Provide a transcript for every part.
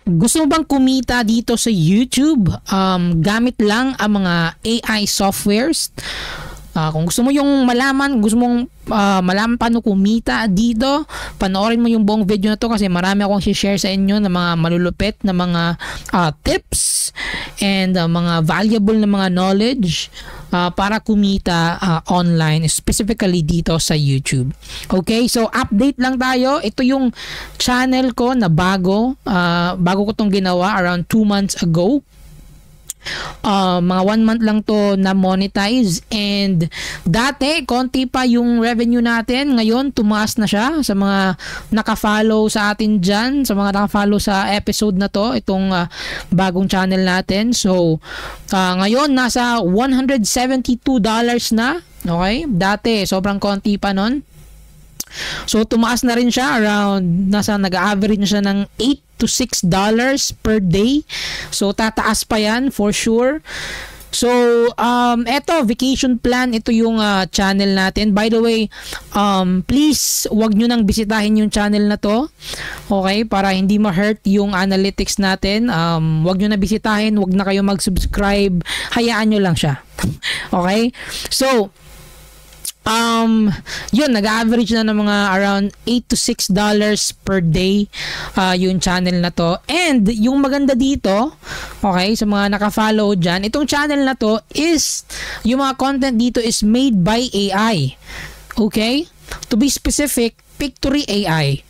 Gusto mo bang kumita dito sa YouTube gamit lang ang mga AI softwares? Kung gusto mo yung malaman, gusto mong malaman paano kumita dito, panoorin mo yung buong video na to kasi marami akong share sa inyo ng mga malulupit na mga tips and mga valuable na mga knowledge para kumita online, specifically dito sa YouTube. Okay, so update lang tayo. Ito yung channel ko na bago ko tong ginawa around 2 months ago. Mga 1 month lang to na monetize, and dati konti pa yung revenue natin, ngayon tumaas na siya sa mga naka-follow sa atin dyan, sa mga naka-follow sa episode na to, itong bagong channel natin. So ngayon nasa $172 na. Okay, dati sobrang konti pa nun. So tumaas na rin siya, around nag-average na siya ng $8 to $6 per day. So tataas pa yan for sure. So eto, vacation plan, ito yung channel natin. By the way, please wag nyo nang bisitahin yung channel na to. Okay, para hindi ma-hurt yung analytics natin. Wag nyo na bisitahin, wag na kayo mag-subscribe. Hayaan nyo lang siya. Okay? So yun, nag-average na ng mga around $8 to $6 per day yung channel na to. And yung maganda dito, okay, sa mga naka-follow dyan, itong channel na to is, yung mga content dito is made by AI. Okay? To be specific, Pictory AI.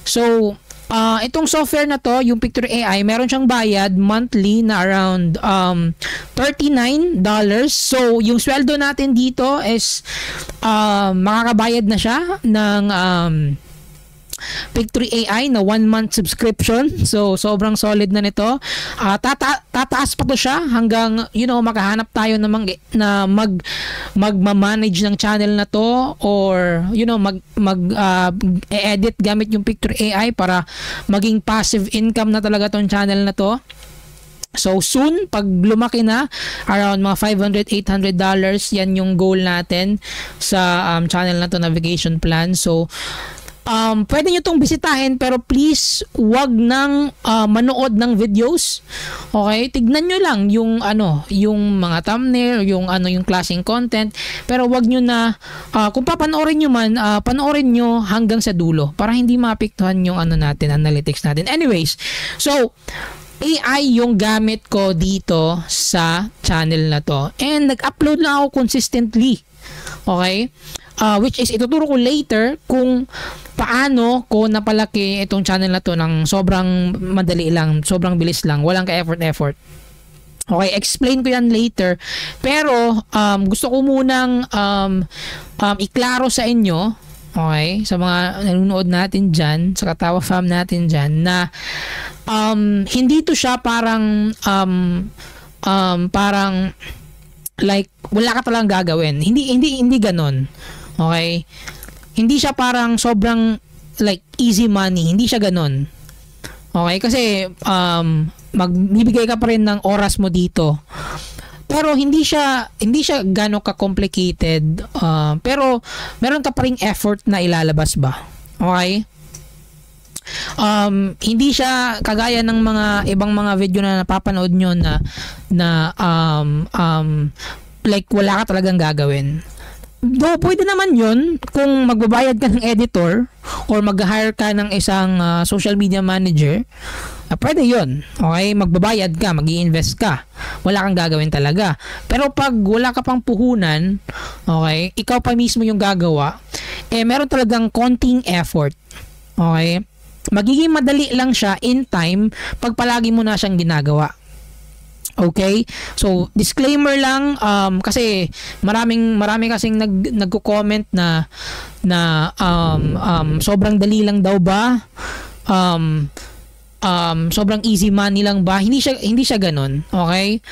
So itong software na to, yung Pictory AI, meron siyang bayad monthly na around $39. So yung sweldo natin dito is makakabayad na siya ng Pictory AI na 1 month subscription. So sobrang solid na nito. Tataas pa to siya hanggang makahanap tayo na magma-manage ng channel na to, or edit gamit yung Pictory AI para maging passive income na talaga tong channel na to. So soon, pag lumaki na, around mga $500-800, yan yung goal natin sa channel na to, Navigation Plan. So pwede nyo itong bisitahin, pero please wag nang manood ng videos. Okay, tignan nyo lang yung yung mga thumbnail, yung yung klaseng content, pero wag nyo na kung papanoorin nyo man, panoorin nyo hanggang sa dulo para hindi maapektuhan yung natin, analytics natin. Anyways, so AI yung gamit ko dito sa channel na to, and nag-upload lang ako consistently. Okay, which is ituturo ko later kung paano ko napalaki itong channel na to ng sobrang madali lang, sobrang bilis lang, walang ka-effort. Okay, explain ko yan later. Pero gusto ko munang iklaro sa inyo, okay, sa mga nanonood natin dyan, sa Katawa Fam natin dyan, na hindi to siya parang like wala ka talagang gagawin. Hindi ganon. Okay? Hindi siya parang sobrang like easy money. Hindi siya ganon. Okay? Kasi magbibigay ka pa rin ng oras mo dito. Pero hindi siya gano'n ka-complicated. Pero meron ka pa ring effort na ilalabas ba? Okay? Hindi siya kagaya ng mga ibang mga video na napapanood nyo na like wala ka talagang gagawin. Though pwede naman yun kung magbabayad ka ng editor or mag-hire ka ng isang social media manager. Pwede yun. Okay? Magbabayad ka, mag-i-invest ka. Wala kang gagawin talaga. Pero pag wala ka pang puhunan, okay, ikaw pa mismo yung gagawa, meron talagang konting effort. Okay? Magiging madali lang siya in time pag palagi mo na siyang ginagawa. Okay? So, disclaimer lang, kasi marami kasing nagko-comment na sobrang dali lang daw ba? Sobrang easy money lang ba? Hindi siya ganun. Okay?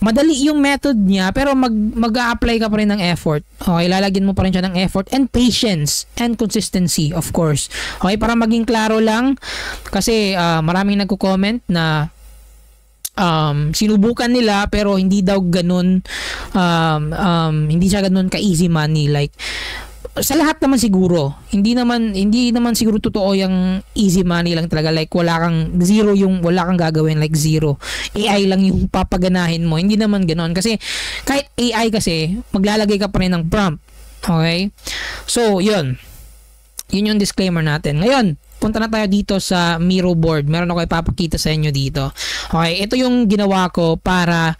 Madali yung method niya, pero mag-a-apply ka pa rin ng effort. Okay, lalagyan mo pa rin siya ng effort and patience and consistency, of course. Okay, para maging klaro lang, kasi maraming nagko-comment na sinubukan nila pero hindi daw ganun, hindi siya ganun ka easy money. Like sa lahat naman siguro, hindi naman siguro totoo yung easy money lang talaga, like wala kang gagawin, like zero. AI lang yung papaganahin mo. Hindi naman ganoon kasi kahit AI kasi maglalagay ka pa rin ng prompt. Okay? So, yun yung disclaimer natin. Ngayon, punta na tayo dito sa Miro board. Meron ako ipapakita sa inyo dito. Okay, ito yung ginawa ko para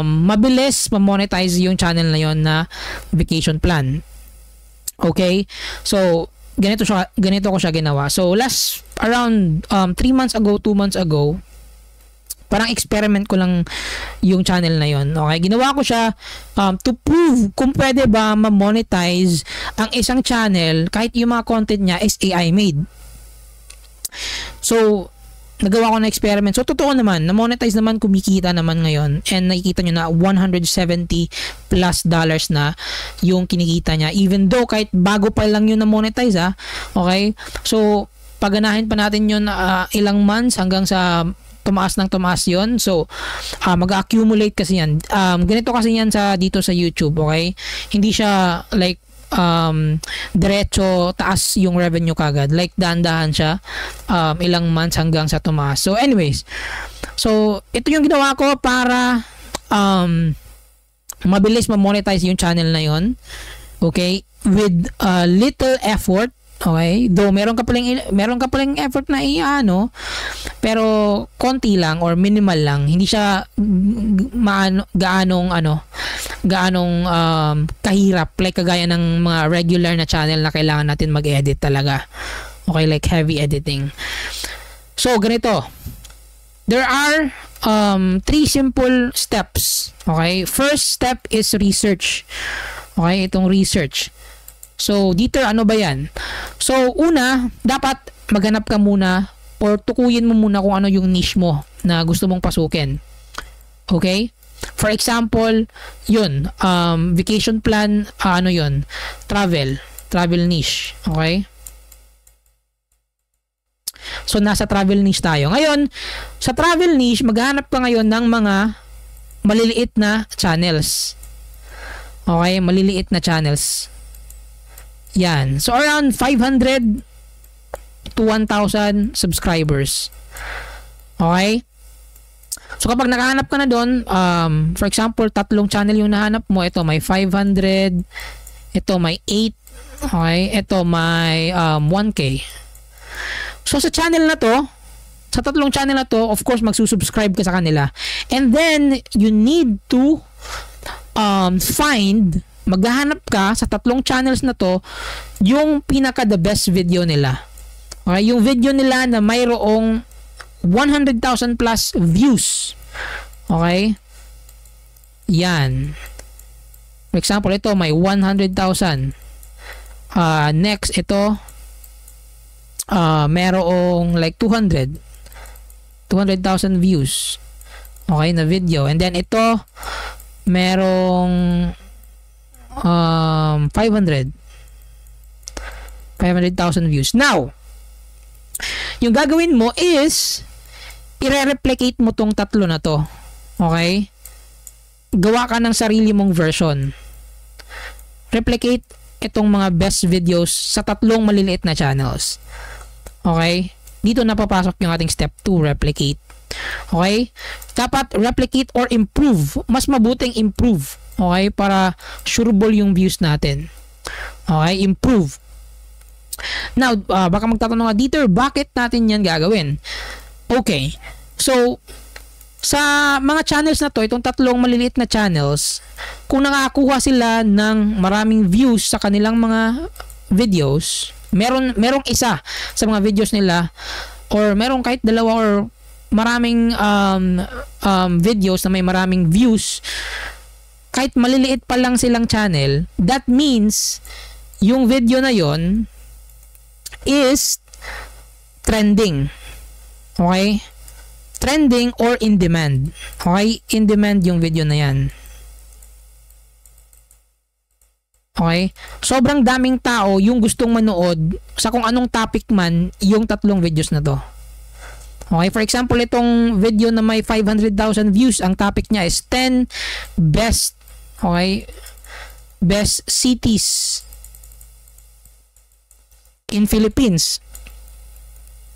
mabilis ma-monetize yung channel na yon na vacation plan. Okay? So, ganito ko siya ginawa. So, last around 3 months ago, 2 months ago, parang experiment ko lang yung channel na yon. Okay, ginawa ko siya to prove kung pwede ba ma-monetize ang isang channel kahit yung mga content niya is AI made. So, nagawa ko na experiment. So, totoo naman, na-monetize naman, kumikita naman ngayon. And nakikita nyo na $170 plus na yung kinikita niya. Even though, kahit bago pa lang yun na-monetize, okay? So, paganahin pa natin yun ilang months hanggang sa tumaas ng tumaas yun. So, mag-accumulate kasi yan. Ganito kasi yan dito sa YouTube, okay? Hindi siya like diretso taas yung revenue kagad, like dahan-dahan siya ilang months hanggang sa tumaas. So anyways, so ito yung ginawa ko para mabilis ma-monetize yung channel na yon, okay, with little effort. Okay, though meron ka palang effort na pero konti lang or minimal lang. Hindi siya gaanong kahirap like kagaya ng mga regular na channel na kailangan natin mag-edit talaga. Okay, like heavy editing. So ganito, there are 3 simple steps. Okay, first step is research. Okay, itong research. So, dito ano ba yan? So, una, dapat maghanap ka muna or tukuyin mo muna kung ano yung niche mo na gusto mong pasukin. Okay? For example, yun, vacation plan, yun, travel niche. Okay? So, nasa travel niche tayo. Ngayon, sa travel niche, maghanap ka ngayon ng mga maliliit na channels. Okay? Maliliit na channels. Yan. So, around 500 to 1,000 subscribers. Okay? So, kapag nakahanap ka na doon, for example, 3 channel yung nahanap mo. Ito, may 500. Ito, may 8. Okay? Ito, may 1K. So, sa channel na to, sa 3 channel na to, of course, magsusubscribe ka sa kanila. And then, you need to maghahanap ka sa 3 channels na to yung pinaka the best video nila. Okay, yung video nila na mayroong 100,000 plus views. Okay? Yan. For example, ito may 100,000. Next, ito mayroong like 200,000 views. Okay, na video. And then ito merong 500,000 views. Now, yung gagawin mo is i-replicate mo tong 3 na to. Okay? Gawa ka ng sarili mong version. Replicate itong mga best videos sa 3 maliliit na channels. Okay? Dito na papasok yung ating step 2, replicate. Okay? Dapat replicate or improve. Mas mabuting improve. Okay? Para sureable yung views natin. Okay? Improve. Now, baka magtatanong nga, Dieter, bakit natin yan gagawin? Okay. So, sa mga channels na to, itong 3 maliliit na channels, kung nakakuha sila ng maraming views sa kanilang mga videos, merong isa sa mga videos nila, or merong kahit 2 or maraming videos na may maraming views, kahit maliliit pa lang silang channel, that means yung video na yon is trending. Okay? Trending or in demand. Okay? In demand yung video na yan. Okay? Sobrang daming tao yung gustong manood sa kung anong topic man yung 3 videos na to. Okay? For example, itong video na may 500,000 views, ang topic niya is 10 best, okay, best cities in Philippines.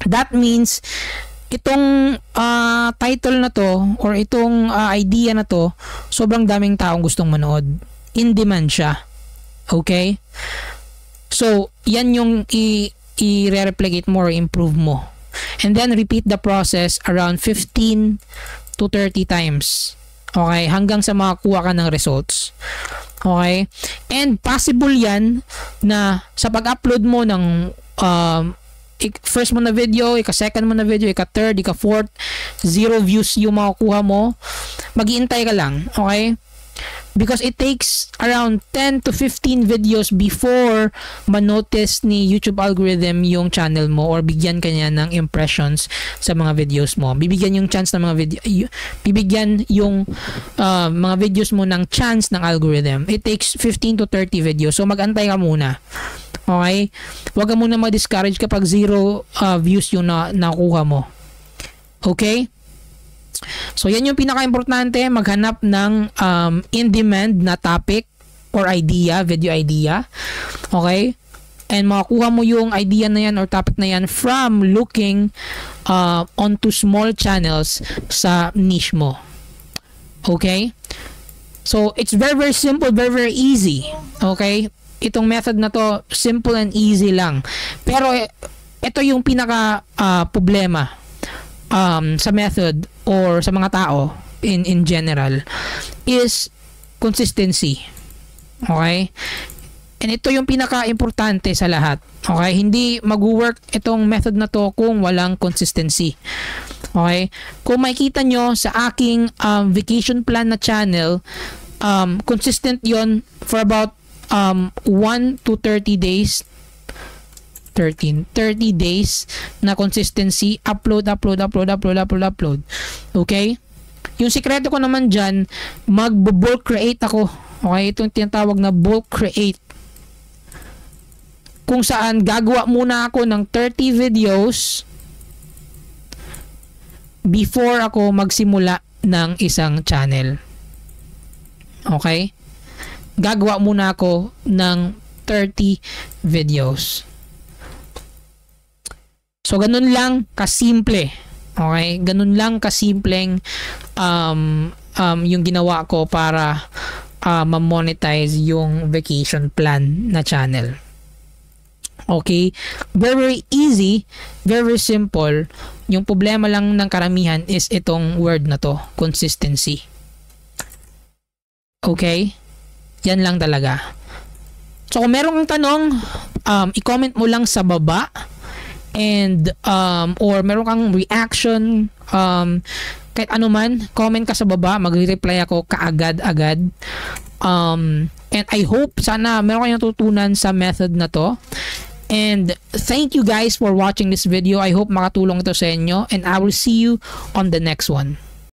That means itong title na to or itong idea na to, sobrang daming taong gustong manood. In demand siya. Okay? So, yan yung i-replicate mo or improve mo. And then, repeat the process around 15 to 30 times. Okay? Hanggang sa makakuha ka ng results. Okay? And possible yan na sa pag-upload mo ng first mo na video, ika-second mo na video, ika-third, ika-fourth, 0 views yung makukuha mo, mag-iintay ka lang. Okay? Because it takes around 10 to 15 videos before ma-notice ni YouTube algorithm yung channel mo or bigyan kanya ng impressions sa mga videos mo. Bibigyan yung chance ng mga video, bibigyan yung mga videos mo ng chance ng algorithm. It takes 15 to 30 videos. So mag-antay ka muna. Okay? Huwag ka muna ma-discourage kapag 0 views yung nakuha mo. Okay? So, yan yung pinaka-importante, maghanap ng in-demand na topic or idea, video idea. Okay? And makakuha mo yung idea na yan or topic na yan from looking onto small channels sa niche mo. Okay? So, it's very, very simple, very, very easy. Okay? Itong method na to, simple and easy lang. Pero, ito yung pinaka-problema sa method or sa mga tao in general is consistency. Okay? And ito yung pinaka-importante sa lahat. Okay? Hindi mag-work itong method na to kung walang consistency. Okay? Kung makikita nyo sa aking vacation plan na channel, consistent yon for about 1 to 30 days 30 days na consistency, upload. Okay? Yung sikreto ko naman dyan, mag-bulk create ako. Okay? Ito yung tinatawag na bulk create. Kung saan gagawa muna ako ng 30 videos before ako magsimula ng isang channel. Okay? Gagawa muna ako ng 30 videos. So, ganun lang kasimple. Okay? Ganun lang kasimpleng yung ginawa ko para ma-monetize yung vacation plan na channel. Okay? Very, very easy. Very, very simple. Yung problema lang ng karamihan is itong word na to, consistency. Okay? Yan lang talaga. So, kung meron kang tanong, i-comment mo lang sa baba. And or meron kang reaction, kahit ano man, comment ka sa baba, magre-reply ako kaagad-agad. And I hope sana meron kayong natutunan sa method na to. And thank you guys for watching this video. I hope makatulong ito sa inyo, and I will see you on the next one.